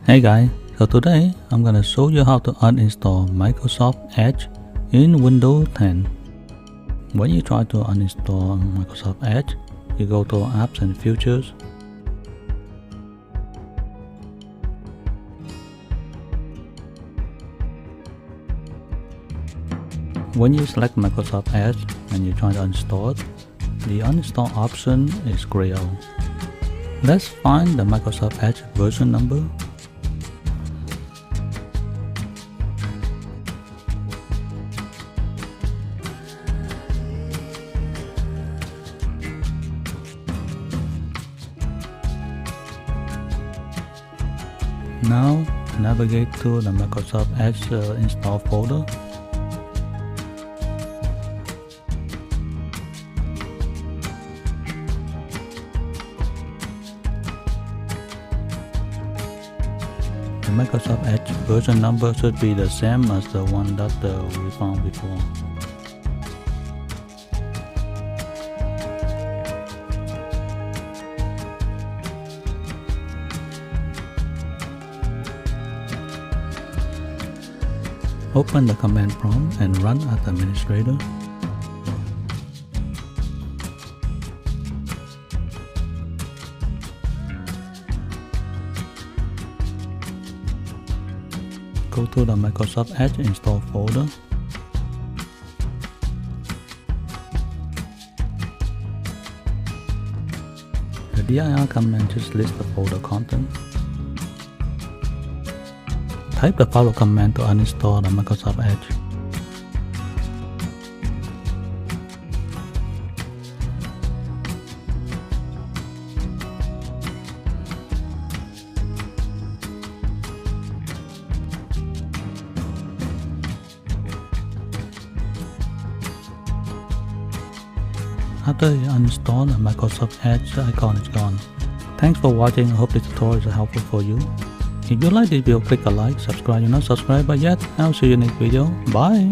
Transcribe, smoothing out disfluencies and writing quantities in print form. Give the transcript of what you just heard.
Hey guys, so today I'm gonna show you how to uninstall Microsoft Edge in Windows 10. When you try to uninstall Microsoft Edge, you go to Apps and Features. When you select Microsoft Edge and you try to install it, the uninstall option is gray out. Let's find the Microsoft Edge version number. Now navigate to the Microsoft Edge install folder. The Microsoft Edge version number should be the same as the one that we found before. Open the command prompt and run as administrator. Go to the Microsoft Edge install folder. The dir command just lists the folder content. Type the follow command to uninstall the Microsoft Edge. After you uninstall, the Microsoft Edge icon is gone. Thanks for watching. I hope this tutorial is helpful for you. If you like this video, click a like, subscribe if you're not subscribed yet. I'll see you in the next video. Bye!